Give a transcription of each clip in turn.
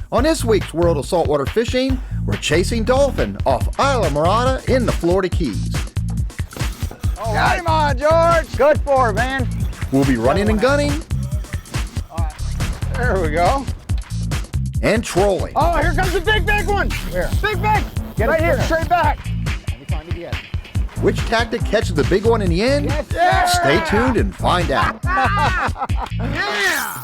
On this week's World of Saltwater Fishing, we're chasing dolphin off Islamorada in the Florida Keys. All right, come on, George. Good for it, man. We'll be running and gunning. All right. There we go. And trolling. Oh, here comes the big one. Where? Big. Get right here, straight back. Let me find it again. Which tactic catches the big one in the end? Yes, sir. Stay tuned and find out. Yeah.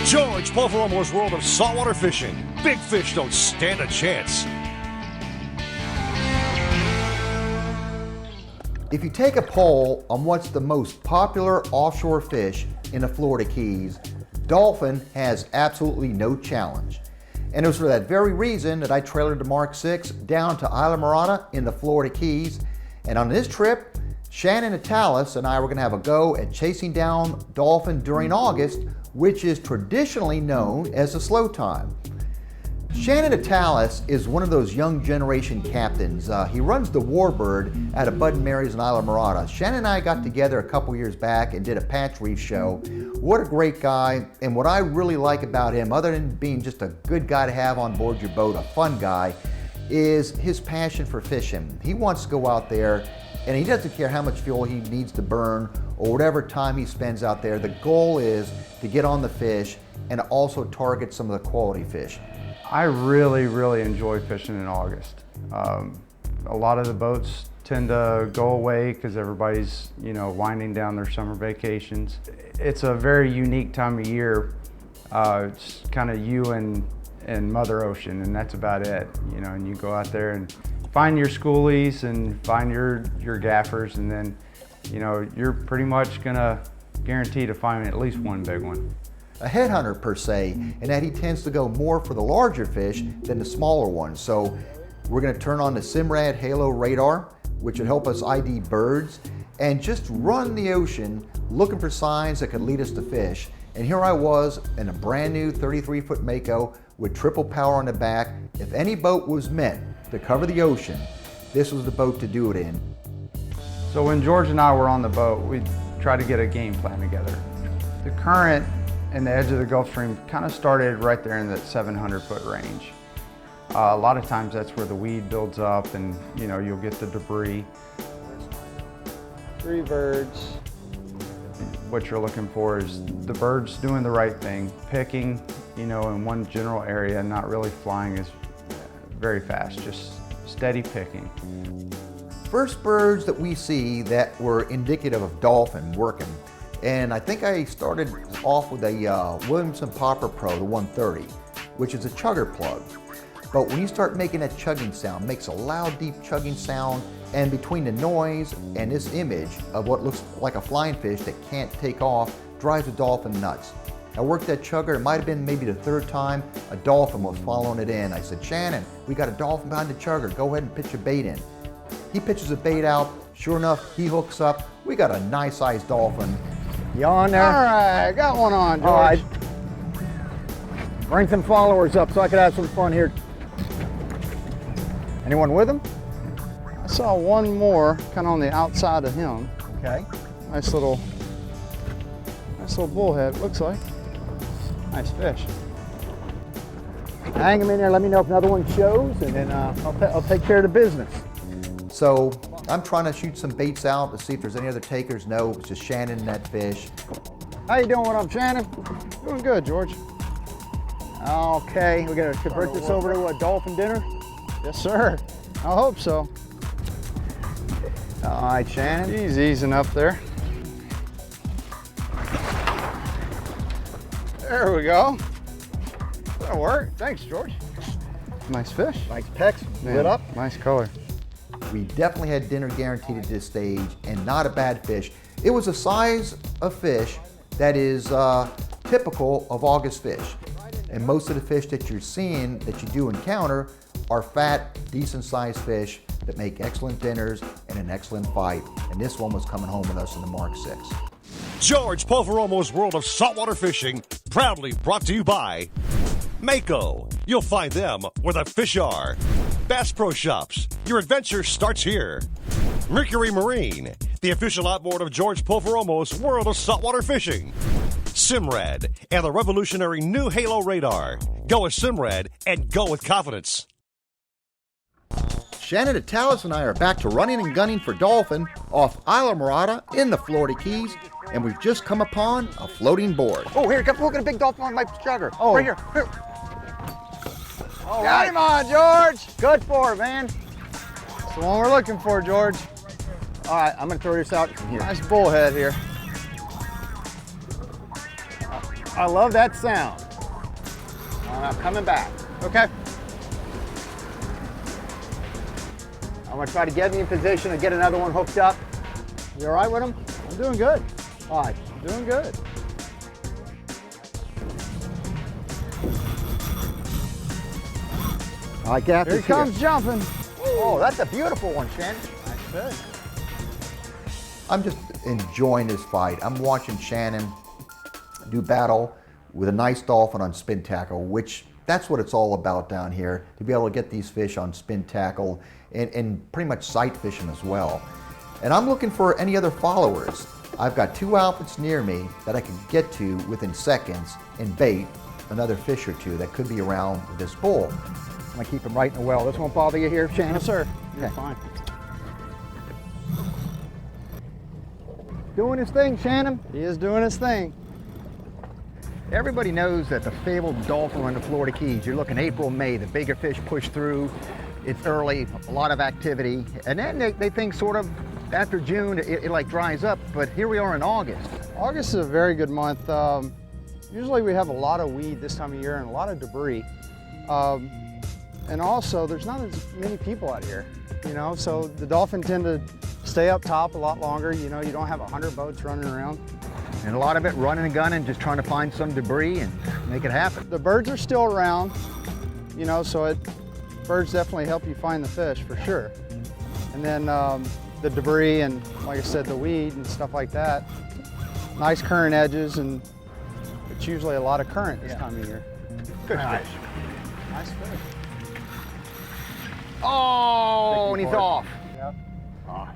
George Poveromo'S World of Saltwater Fishing. Big fish don't stand a chance. If you take a poll on what's the most popular offshore fish in the Florida Keys, dolphin has absolutely no challenge. And it was for that very reason that I trailered the MARC VI down to Islamorada in the Florida Keys. And on this trip, Shannon Attales and I were going to have a go at chasing down dolphin during August, which is traditionally known as the slow time. Shannon Attales is one of those young generation captains. He runs the Warbird out of Bud and Mary's in Islamorada. Shannon and I got together a couple years back and did a patch reef show. What a great guy, and what I really like about him, other than being just a good guy to have on board your boat, a fun guy, is his passion for fishing. He wants to go out there and he doesn't care how much fuel he needs to burn or whatever time he spends out there. The goal is to get on the fish and also target some of the quality fish. I really enjoy fishing in August. A lot of the boats tend to go away because everybody's, winding down their summer vacations. It's a very unique time of year. It's kind of you and Mother Ocean, and that's about it. And you go out there and find your schoolies and find your gaffers, and then you're pretty much gonna guarantee to find at least one big one. A headhunter per se, in that he tends to go more for the larger fish than the smaller ones. So we're going to turn on the SIMRAD Halo radar, which will help us ID birds, and just run the ocean looking for signs that could lead us to fish. And here I was in a brand new 33-foot Mako with triple power on the back. If any boat was meant to cover the ocean, this was the boat to do it in. So when George and I were on the boat, we tried to get a game plan together. The current and the edge of the Gulf Stream kind of started right there in that 700-foot range. A lot of times that's where the weed builds up and you'll get the debris. 3 birds. What you're looking for is the birds doing the right thing, picking, in one general area, not really flying as very fast, just steady picking. First birds that we see that were indicative of dolphin working. And I think I started off with a Williamson Popper Pro, the 130, which is a chugger plug. But when you start making that chugging sound, it makes a loud, deep chugging sound, and between the noise and this image of what looks like a flying fish that can't take off, drives a dolphin nuts. I worked that chugger, it might have been maybe the 3rd time, a dolphin was following it in. I said, Shannon, we got a dolphin behind the chugger, go ahead and pitch a bait in. He pitches a bait out, sure enough, he hooks up, we got a nice sized dolphin. You on there? All right, got one on, George. All right. Bring some followers up so I could have some fun here. Anyone with him? I saw one more kind of on the outside of him. Okay. Nice little bullhead, looks like. Nice fish. Hang him in there, let me know if another one shows, and then I'll take care of the business. So I'm trying to shoot some baits out to see if there's any other takers. No, it's just Shannon and that fish. How you doing? What up, Shannon? Doing good, George. Okay, we're gonna convert this over to a dolphin dinner? Yes, sir. I hope so. All right, Shannon. He's easing up there. There we go. That'll work. Thanks, George. Nice fish. Nice pecks, lit up. Nice color. We definitely had dinner guaranteed at this stage, and not a bad fish. It was a size of fish that is typical of August fish. And most of the fish that you're seeing, that you do encounter, are fat, decent sized fish that make excellent dinners and an excellent fight. And this one was coming home with us in the MARC VI. George Poveromo's World of Saltwater Fishing, proudly brought to you by Mako. You'll find them where the fish are. Bass Pro Shops. Your adventure starts here. Mercury Marine, the official outboard of George Poveromo's World of Saltwater Fishing. SIMRAD and the revolutionary new Halo radar. Go with SIMRAD and go with confidence. Shannon Attales and I are back to running and gunning for Dolphin off Islamorada in the Florida Keys, and we've just come upon a floating board. Oh, here, look at a big dolphin on my jogger. Oh, right here. All right. Come on, George. Good for it, man. That's the one we're looking for, George. All right, I'm gonna throw this out here. Nice bullhead here. I love that sound. I'm coming back. Okay. I'm gonna try to get me in position and get another one hooked up. You all right with him? I'm doing good. All right. Doing good. All right, Gaff Here is he comes jumping. Oh, that's a beautiful one, Shannon. Nice fish. I'm just enjoying this fight. I'm watching Shannon do battle with a nice dolphin on spin tackle, which that's what it's all about down here, to be able to get these fish on spin tackle and pretty much sight fishing as well. And I'm looking for any other followers. I've got 2 outfits near me that I can get to within seconds and bait another fish or 2 that could be around this bowl. I'm gonna keep him right in the well. This won't bother you here, Shannon? No, sir. You're Okay. fine. Doing his thing, Shannon. He is doing his thing. Everybody knows that the fabled dolphin are in the Florida Keys. You're looking April, May, the bigger fish push through. It's early, a lot of activity. And then they think sort of after June, it like dries up, but here we are in August. August is a very good month. Usually we have a lot of weed this time of year and a lot of debris. And also there's not as many people out here, so the dolphin tend to stay up top a lot longer. You don't have 100 boats running around. And a lot of it running and gunning, just trying to find some debris and make it happen. The birds are still around, so birds definitely help you find the fish for sure. And then the debris and, like I said, the weed and stuff like that. Nice current edges, and it's usually a lot of current this time of year. Good fish. Nice fish. Oh, and he's off. Yep.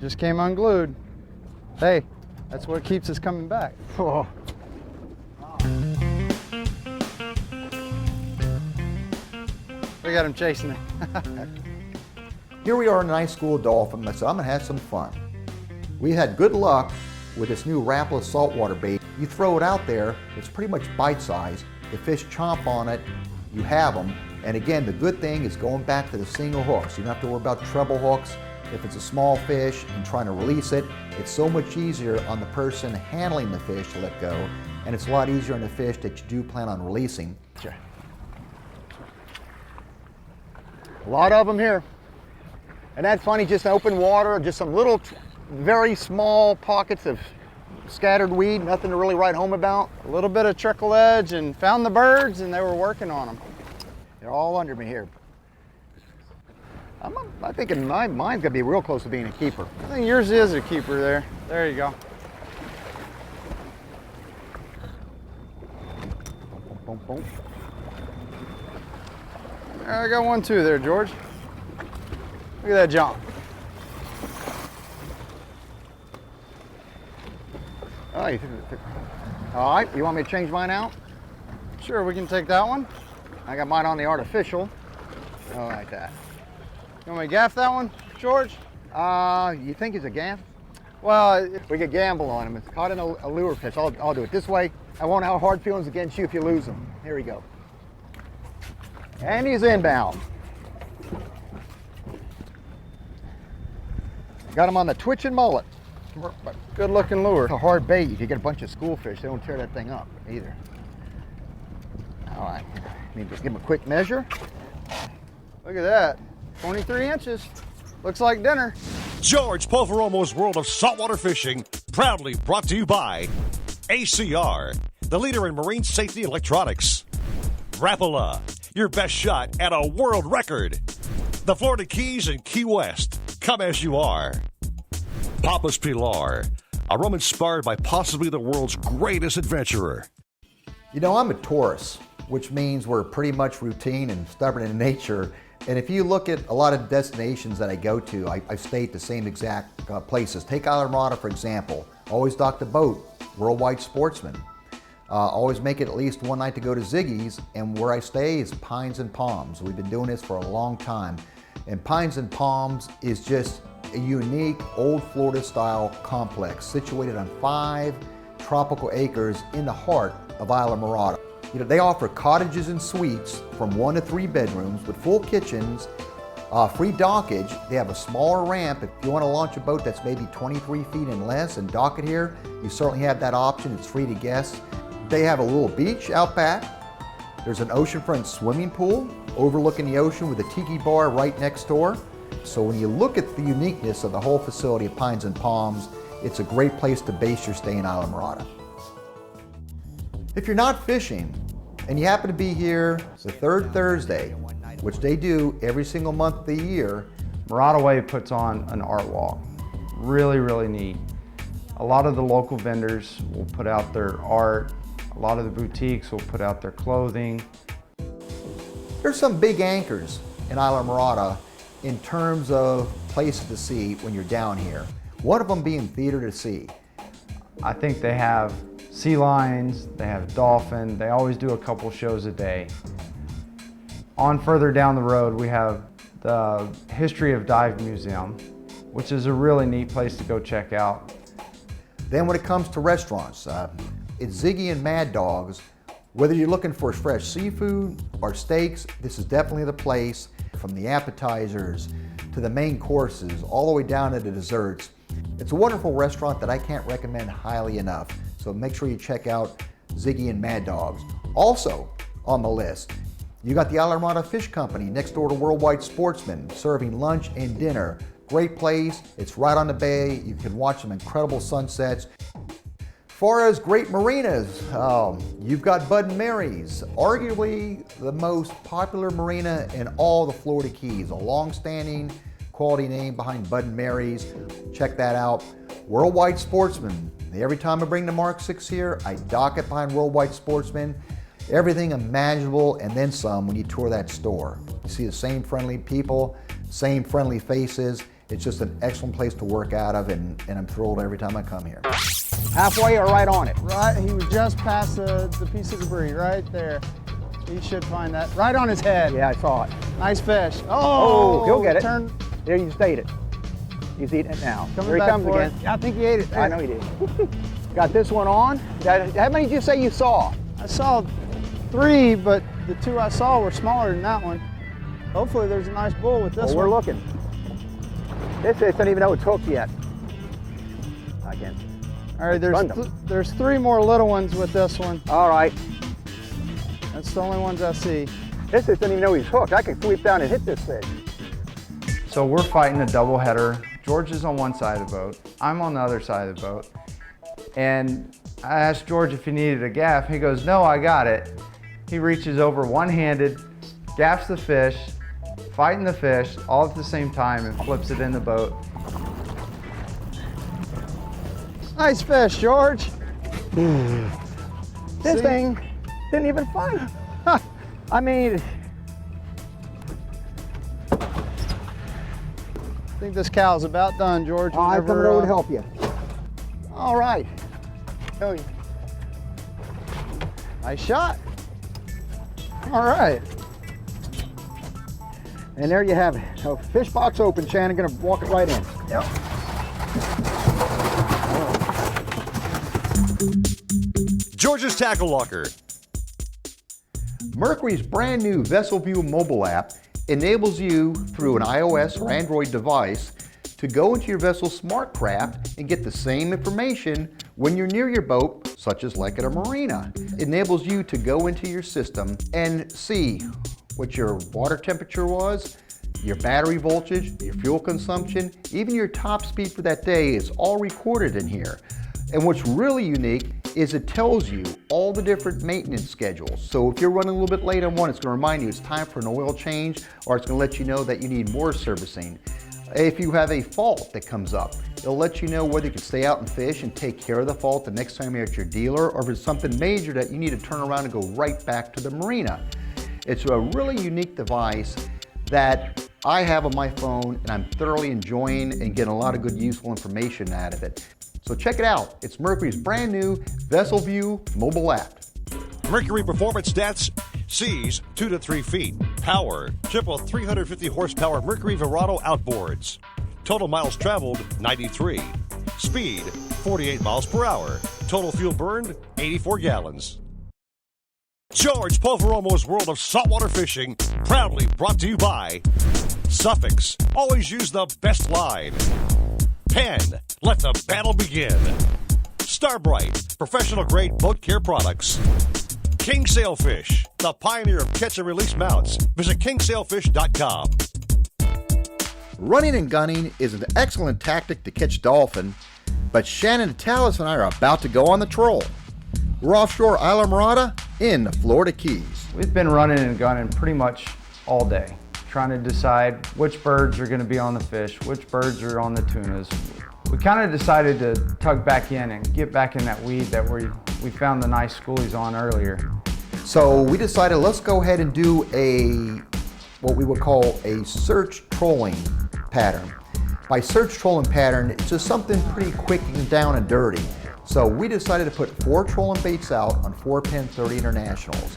Just came unglued. Hey, that's what keeps us coming back. Oh. We got him chasing it. Here we are in a nice school of dolphin. I said, I'm gonna have some fun. We had good luck with this new Rapala saltwater bait. You throw it out there, it's pretty much bite size. The fish chomp on it, you have them. And again, the good thing is going back to the single hooks. You don't have to worry about treble hooks. If it's a small fish and trying to release it, it's so much easier on the person handling the fish to let go. And it's a lot easier on the fish that you do plan on releasing. Sure. A lot of them here. And that's funny, just open water, just some little, very small pockets of scattered weed, nothing to really write home about. A little bit of trickle edge, and found the birds, and they were working on them. They're all under me here. I'm thinking mine's gonna be real close to being a keeper. I think yours is a keeper there. There you go. Boom, boom. I got one too there, George. Look at that jump. All right, you want me to change mine out? Sure, we can take that one. I got mine on the artificial. I like that. You want me to gaff that one, George? You think he's a gaff? Well, We could gamble on him. It's caught in a lure fish. I'll do it this way. I won't have hard feelings against you if you lose him. Here we go. And he's inbound. Got him on the twitching mullet. good looking lure. It's a hard bait. You could get a bunch of schoolfish. They don't tear that thing up either. All right, need to give him a quick measure. Look at that, 23 inches. Looks like dinner. George Poveromo's World of Saltwater Fishing, proudly brought to you by ACR, the leader in marine safety electronics. Rapala, your best shot at a world record. The Florida Keys and Key West, come as you are. Papa's PILAR, a room inspired by possibly the world's greatest adventurer. You know, I'm a Taurus, which means we're pretty much routine and stubborn in nature. And if you look at a lot of destinations that I go to, I stay at the same exact places. Take Islamorada, for example. Always dock the boat, Worldwide Sportsman. Always make it at least one night to go to Ziggy's, and where I stay is Pines and Palms. We've been doing this for a long time. And Pines and Palms is just a unique old Florida style complex situated on 5 tropical acres in the heart of Islamorada. You know, they offer cottages and suites from 1 to 3 bedrooms with full kitchens, free dockage. They have a smaller ramp. If you want to launch a boat that's maybe 23 feet and less and dock it here, you certainly have that option. It's free to guests. They have a little beach out back. There's an oceanfront swimming pool overlooking the ocean with a tiki bar right next door. So when you look at the uniqueness of the whole facility at Pines and Palms, it's a great place to base your stay in Islamorada. If you're not fishing and you happen to be here, it's the 3rd Thursday, which they do every single month of the year. Marada Way puts on an art walk. Really, really neat. A lot of the local vendors will put out their art. A lot of the boutiques will put out their clothing. There's some big anchors in Islamorada in terms of places to see when you're down here. One of them being Theater to Sea. I think they have sea lions, they have dolphin, they always do a couple shows a day. On further down the road, we have the History of Dive Museum, which is a really neat place to go check out. Then when it comes to restaurants, it's Ziggy and Mad Dog's. Whether you're looking for fresh seafood or steaks, this is definitely the place. From the appetizers to the main courses, all the way down to the desserts. It's a wonderful restaurant that I can't recommend highly enough. So make sure you check out Ziggy and Mad Dog's. Also on the list, you got the Islamorada Fish Company next door to Worldwide Sportsman, serving lunch and dinner. Great place, it's right on the bay. You can watch some incredible sunsets. As far as great marinas, you've got Bud and Mary's, arguably the most popular marina in all the Florida Keys. A long-standing quality name behind Bud and Mary's. Check that out. Worldwide Sportsman. Every time I bring the MARC VI here, I dock it behind Worldwide Sportsman. Everything imaginable and then some when you tour that store. You see the same friendly people, same friendly faces. It's just an excellent place to work out of, and I'm thrilled every time I come here. Halfway or right on it? Right, he was just past the piece of debris right there. He should find that right on his head. Yeah, I saw it. Nice fish. Oh, he'll get it. Turn. There, you stayed it. He's eating it now. Coming Here he back comes for again. it. I think he ate it. I know he did. Got this one on. How many did you say you saw? I saw 3, but the 2 I saw were smaller than that one. Hopefully there's a nice bull with this Well, one. we're looking. This doesn't even know it's hooked yet. Again. All right, there's 3 more little ones with this one. All right. That's the only ones I see. This doesn't even know he's hooked. I can sweep down and hit this fish. So we're fighting a double header. George is on one side of the boat. I'm on the other side of the boat. And I asked George if he needed a gaff. He goes, no, I got it. He reaches over one-handed, gaffs the fish, fighting the fish all at the same time, and flips it in the boat. Nice fish, George. This thing didn't even fight. I mean, I think this cow's about done, George. I'm coming over to help you. All right. Oh, nice shot. All right. And there you have it. So fish box open, Shannon. Gonna walk it right in. Yep. George's Tackle Locker. Mercury's brand new Vessel View mobile app enables you through an iOS or Android device to go into your vessel's smart craft and get the same information when you're near your boat, such as like at a marina. It enables you to go into your system and see what your water temperature was, your battery voltage, your fuel consumption, even your top speed for that day is all recorded in here. And what's really unique is it tells you all the different maintenance schedules. So if you're running a little bit late on one, it's going to remind you it's time for an oil change, or it's going to let you know that you need more servicing. If you have a fault that comes up, it'll let you know whether you can stay out and fish and take care of the fault the next time you're at your dealer, or if it's something major that you need to turn around and go right back to the marina. It's a really unique device that I have on my phone, and I'm thoroughly enjoying and getting a lot of good useful information out of it. So check it out. It's Mercury's brand new Vessel View mobile app. Mercury performance stats: seas 2 to 3 feet, power triple 350 horsepower Mercury Verado outboards, total miles traveled 93, speed 48 miles per hour, total fuel burned 84 gallons. George Poveromo's World of Saltwater Fishing, proudly brought to you by Suffix, always use the best line. Penn, let the battle begin. Starbright, professional grade boat care products. King Sailfish, the pioneer of catch and release mounts. Visit kingsailfish.com. Running and gunning is an excellent tactic to catch dolphin, but Shannon Attales and I are about to go on the troll. We're offshore Islamorada in the Florida Keys. We've been running and gunning pretty much all day, trying to decide which birds are going to be on the fish, which birds are on the tunas. We kind of decided to tug back in and get back in that weed that we found the nice schoolies on earlier. So we decided, let's go ahead and do what we would call a search trolling pattern. By search trolling pattern, it's just something pretty quick and down and dirty. So we decided to put 4 trolling baits out on 4 Pen 30 Internationals.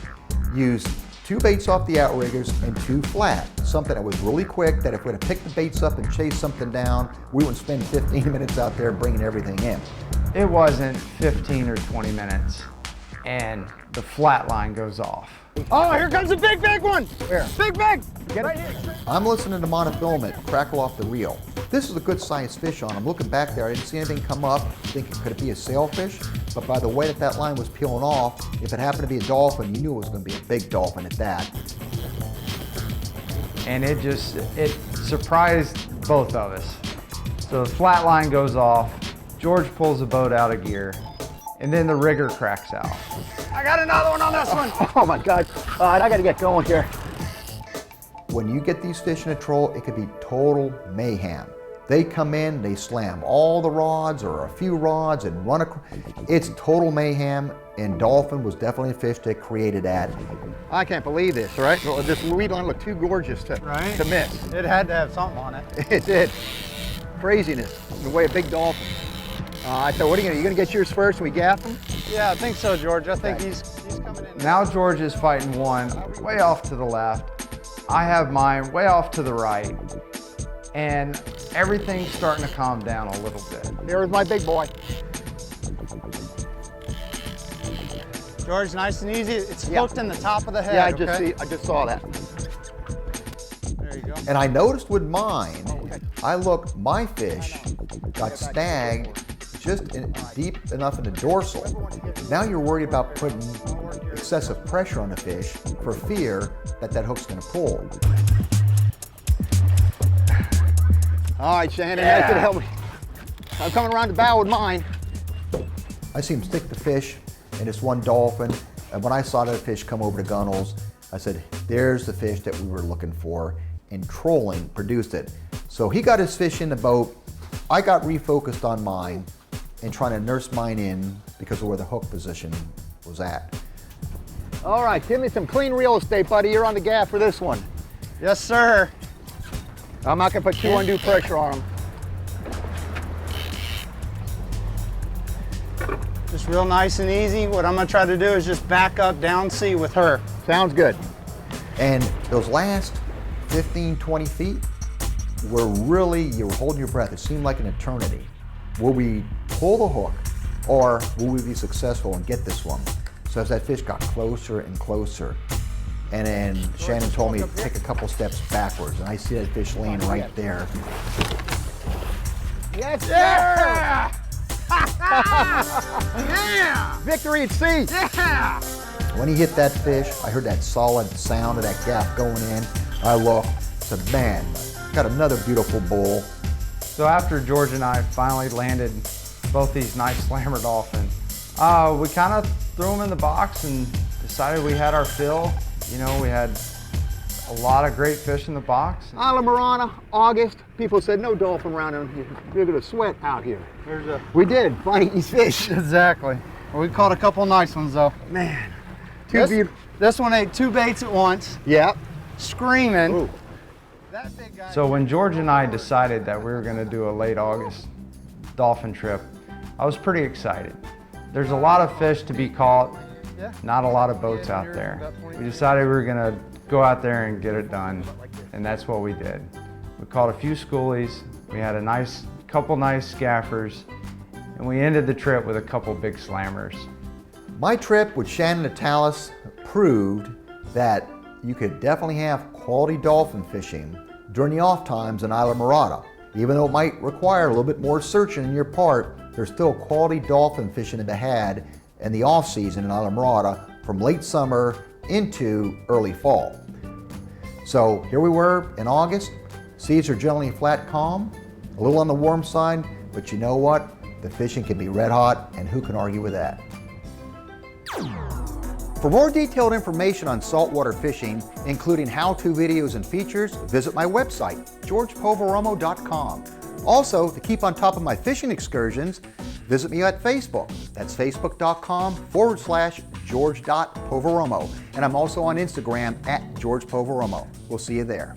Use 2 baits off the outriggers and 2 flat. Something that was really quick, that if we had to pick the baits up and chase something down, we wouldn't spend 15 minutes out there bringing everything in. It wasn't 15 or 20 minutes, and the flat line goes off. Oh, here comes a big one! Where? Big! Get right here. I'm listening to monofilament crackle off the reel. This is a good sized fish on. I'm looking back there, I didn't see anything come up, thinking could it be a sailfish? But by the way that line was peeling off, if it happened to be a dolphin, you knew it was going to be a big dolphin at that. And it surprised both of us. So the flat line goes off, George pulls the boat out of gear, and then the rigger cracks out. I got another one on this one! Oh my God. All right, I gotta get going here. When you get these fish in a troll, it could be total mayhem. They come in, they slam all the rods or a few rods and run across. It's total mayhem, and dolphin was definitely a fish that created that. I can't believe this, right? Well, this weed line looked too gorgeous to miss. It had to have something on it. It did. Craziness in the way of big dolphin. I thought, what are you gonna get yours first and we gaff him? Yeah, I think so, George. I think he's coming in. Now George is fighting one way off to the left. I have mine way off to the right. And everything's starting to calm down a little bit. There's my big boy. George, nice and easy. It's hooked in the top of the head. Yeah, I just saw that. There you go. And I noticed with mine, my fish got snagged just deep enough in the dorsal. Now you're worried about putting excessive pressure on the fish for fear that hook's gonna pull. All right, Shannon, that's gonna help me. I'm coming around the bow with mine. I see him stick the fish in this one dolphin, and when I saw that fish come over to gunnels, I said, there's the fish that we were looking for, and trolling produced it. So he got his fish in the boat, I got refocused on mine, and trying to nurse mine in because of where the hook position was at. All right, give me some clean real estate, buddy. You're on the gaff for this one. Yes, sir. I'm not gonna put too undue pressure on him. Just real nice and easy. What I'm gonna try to do is just back up down sea with her. Sounds good. And those last 15, 20 feet were really, you were holding your breath. It seemed like an eternity. Will we pull the hook, or will we be successful and get this one? So as that fish got closer and closer, and then Shannon told me to take a couple steps backwards, and I see that fish laying right there. Yes, Yeah! yeah! Victory at sea! Yeah! When he hit that fish, I heard that solid sound of that gaff going in. I looked, said, man, got another beautiful bull. So after George and I finally landed both these nice slammer dolphins, we kind of threw them in the box and decided we had our fill. You know, we had A lot of great fish in the box. Islamorada, August. People said no dolphin around here. You're gonna sweat out here. There's a We did finding these fish. exactly. Well, we caught a couple nice ones though. Man, This one ate 2 baits at once, Yep. screaming. Ooh. That big guy. So when George and I decided that we were going to do a late August dolphin trip, I was pretty excited. There's a lot of fish to be caught, Yeah. not a lot of boats out there. We decided we were going to go out there and get it done, and that's what we did. We caught a few schoolies, we had a couple nice scaffers, and we ended the trip with a couple big slammers. My trip with Shannon Attales proved that you could definitely have quality dolphin fishing during the off times in Islamorada. Even though it might require a little bit more searching on your part, there's still quality dolphin fishing to be had in the off season in Islamorada from late summer into early fall. So here we were in August. Seas are generally flat calm, a little on the warm side, but you know what? The fishing can be red hot, and who can argue with that? For more detailed information on saltwater fishing, including how-to videos and features, visit my website, georgepoveromo.com. Also, to keep on top of my fishing excursions, visit me at Facebook. That's facebook.com/George.Poveromo. And I'm also on Instagram at George Poveromo. We'll see you there.